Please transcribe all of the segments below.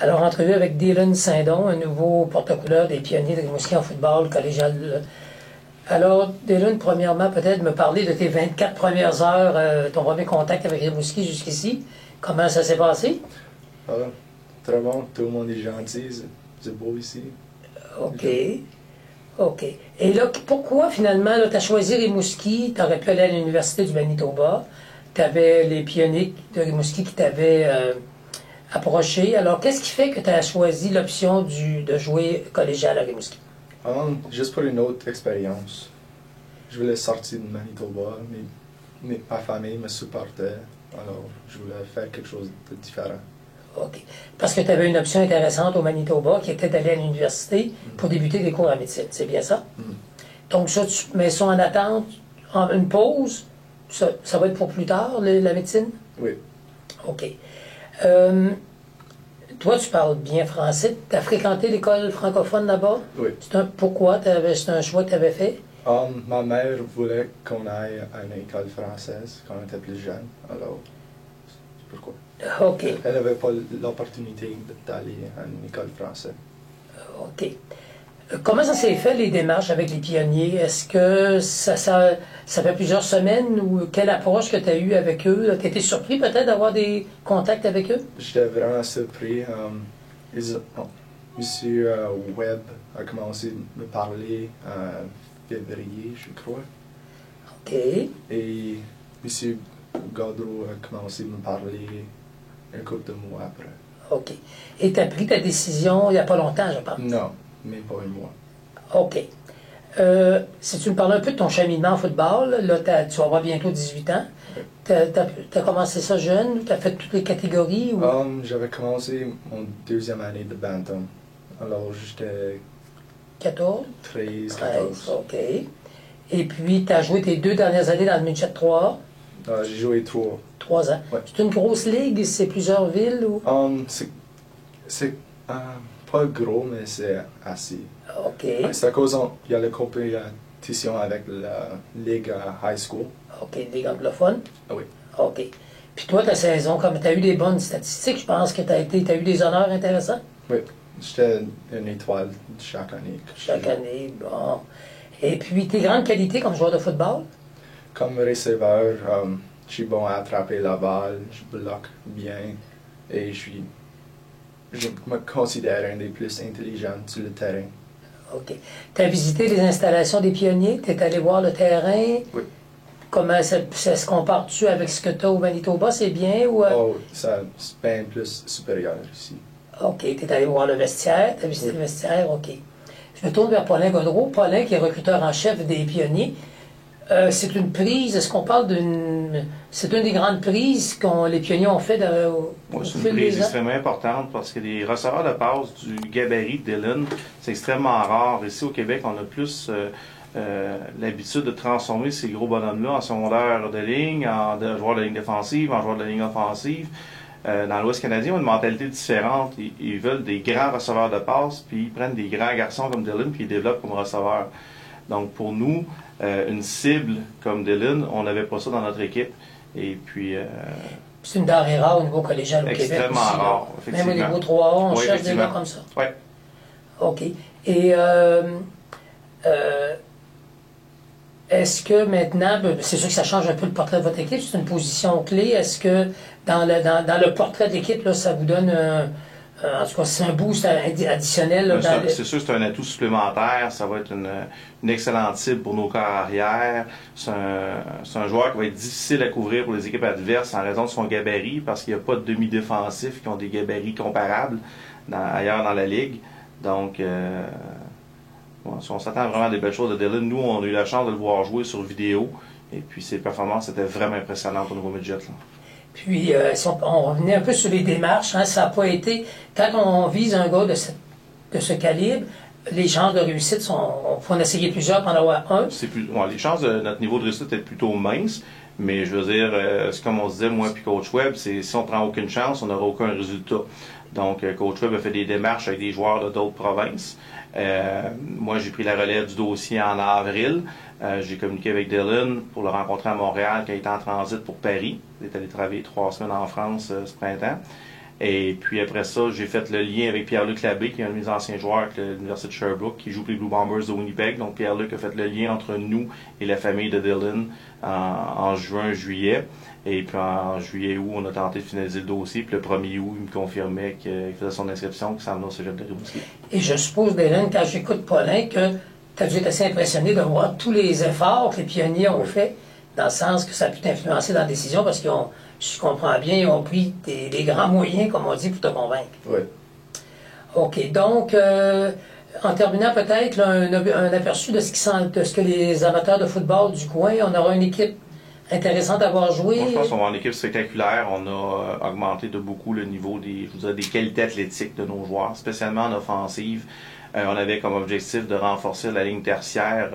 Alors, entrevue avec Dylan Saint-Don, un nouveau porte-couleur des Pionniers de Rimouski en football collégial. Alors, Dylan, premièrement, peut-être me parler de tes 24 premières heures, ton premier contact avec Rimouski jusqu'ici. Comment ça s'est passé? Ah, très bon, tout le monde est gentil, c'est beau ici. OK. OK. Et là, pourquoi finalement, tu as choisi Rimouski? Tu aurais pu aller à l'Université du Manitoba. Tu avais les Pionniers de Rimouski qui t'avaient approché. Alors, qu'est-ce qui fait que tu as choisi l'option de jouer collégial à Rimouski? Juste pour une autre expérience. Je voulais sortir de Manitoba, mais ma famille me supportait, alors je voulais faire quelque chose de différent. OK. Parce que tu avais une option intéressante au Manitoba qui était d'aller à l'université pour débuter des cours en médecine. C'est bien ça? Donc, ça, tu mets ça en attente, en une pause. Ça va être pour plus tard, la médecine? Oui. OK. Toi, tu parles bien français. Tu as fréquenté l'école francophone là-bas? Oui. Pourquoi? C'est un choix que tu avais fait? Ma mère voulait qu'on aille à une école française quand on était plus jeune, alors c'est pourquoi. OK. Elle n'avait pas l'opportunité d'aller à une école française. OK. Comment ça s'est fait, les démarches avec les pionniers? Est-ce que ça fait plusieurs semaines ou quelle approche que tu as eue avec eux? Tu étais surpris peut-être d'avoir des contacts avec eux? J'étais vraiment surpris. Monsieur Webb a commencé à me parler en février, je crois. OK. Et Monsieur Gaudreau a commencé à me parler un couple de mois après. OK. Et tu as pris ta décision il n'y a pas longtemps, je pense? Non, même pas un mois. OK. Si tu me parles un peu de ton cheminement en football, là, tu vas avoir bientôt 18 ans. Tu as commencé ça jeune? Tu as fait toutes les catégories? Ou... J'avais commencé mon deuxième année de Bantam. Alors, j'étais 14? 13, 13, 14. OK. Et puis, tu as joué tes 2 dernières années dans le Midget 3. J'ai joué 3. 3 ans. Ouais. C'est une grosse ligue? C'est plusieurs villes? Ou... C'est pas gros, mais c'est assez. OK. C'est à cause il y a la compétition avec la ligue high school. OK, ligue anglophone? Ah oui. OK. Puis toi, ta saison, comme tu as eu des bonnes statistiques, je pense que tu as eu des honneurs intéressants? Oui. J'étais une étoile chaque année. Chaque année, bon. Et puis, tes grandes qualités comme joueur de football? Comme receveur, je suis bon à attraper la balle, je bloque bien et je me considère un des plus intelligents sur le terrain. OK. Tu as visité les installations des pionniers? Tu es allé voir le terrain? Oui. Comment ça se compare-tu avec ce que tu as au Manitoba? C'est bien? Ou, Oh, c'est bien plus supérieur ici. OK. Tu es allé voir le vestiaire? Tu as visité le vestiaire? OK. Je me tourne vers Paulin Gaudreau. Paulin, qui est recruteur en chef des pionniers. C'est une prise, est-ce qu'on parle d'une... C'est une des grandes prises que les pionniers ont fait au c'est fil une des prise ans? extrêmement importante parce que les receveurs de passe du gabarit de Dylan, c'est extrêmement rare. Ici au Québec, on a plus l'habitude de transformer ces gros bonhommes-là en secondaire de ligne, en joueurs de ligne défensive, en joueurs de ligne offensive. Dans l'Ouest canadien, on a une mentalité différente. Ils veulent des grands receveurs de passe, puis ils prennent des grands garçons comme Dylan, puis ils développent comme receveurs. Donc pour nous, une cible comme Dylan, on n'avait pas ça dans notre équipe. Et puis... c'est une denrée rare au niveau collégial au Québec aussi. Extrêmement rare, effectivement. Même au niveau 3A, on Oui, cherche des gars comme ça. Oui. OK. Et est-ce que maintenant, c'est sûr que ça change un peu le portrait de votre équipe, c'est une position clé. Est-ce que dans le portrait de l'équipe, là, ça vous donne en tout cas, c'est un boost additionnel? Là, c'est sûr que c'est un atout supplémentaire. Ça va être une excellente cible pour nos corps arrière. C'est un joueur qui va être difficile à couvrir pour les équipes adverses en raison de son gabarit, parce qu'il n'y a pas de demi-défensifs qui ont des gabarits comparables ailleurs dans la ligue. Donc, on s'attend vraiment à des belles choses de Dylan. Nous, on a eu la chance de le voir jouer sur vidéo. Et puis, ses performances étaient vraiment impressionnantes au niveau midget. Puis, si on revenait un peu sur les démarches, hein, ça n'a pas été... Quand on vise un gars de ce calibre, les chances de réussite sont... On peut en essayer plusieurs pour en avoir un. Les chances de notre niveau de réussite est plutôt mince, mais je veux dire, c'est comme on se disait, moi puis Coach Webb, c'est si on prend aucune chance, on n'aura aucun résultat. Donc, Coach Webb a fait des démarches avec des joueurs d'autres provinces. Moi, j'ai pris la relève du dossier en avril. J'ai communiqué avec Dylan pour le rencontrer à Montréal quand il était en transit pour Paris. Il est allé travailler 3 semaines en France ce printemps. Et puis après ça, j'ai fait le lien avec Pierre-Luc Labbé, qui est un de mes anciens joueurs avec l'Université de Sherbrooke, qui joue pour les Blue Bombers de Winnipeg. Donc Pierre-Luc a fait le lien entre nous et la famille de Dylan en juin, juillet. Et puis en juillet, août, on a tenté de finaliser le dossier. Puis le 1er août, il me confirmait qu'il faisait son inscription, qu'il s'en venait au cégep de Rimouski. Et je suppose, Dylan, quand j'écoute Paulin, que tu as dû être assez impressionné de voir tous les efforts que les pionniers ont fait, dans le sens que ça a pu t'influencer dans la décision, parce qu'ils ont, je comprends bien, ils ont pris des grands moyens, comme on dit, pour te convaincre. Oui. OK. Donc, en terminant peut-être là, un aperçu de ce que les amateurs de football du coin, on aura une équipe intéressante à voir jouer. Moi, je pense qu'on va avoir une équipe spectaculaire. On a augmenté de beaucoup le niveau des qualités athlétiques de nos joueurs, spécialement en offensive. On avait comme objectif de renforcer la ligne tertiaire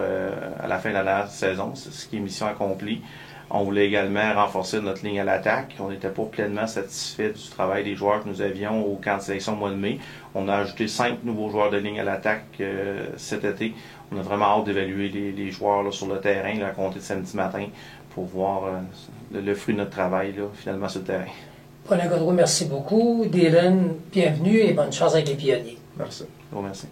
à la fin de la saison, c'est ce qui est mission accomplie. On voulait également renforcer notre ligne à l'attaque. On n'était pas pleinement satisfait du travail des joueurs que nous avions au camp de sélection au mois de mai. On a ajouté 5 nouveaux joueurs de ligne à l'attaque cet été. On a vraiment hâte d'évaluer les joueurs là, sur le terrain là, à compter de samedi matin pour voir le fruit de notre travail là, finalement sur le terrain. Paulin Gaudreau, merci beaucoup. Dylan, bienvenue et bonne chance avec les pionniers. Merci. Bon, merci.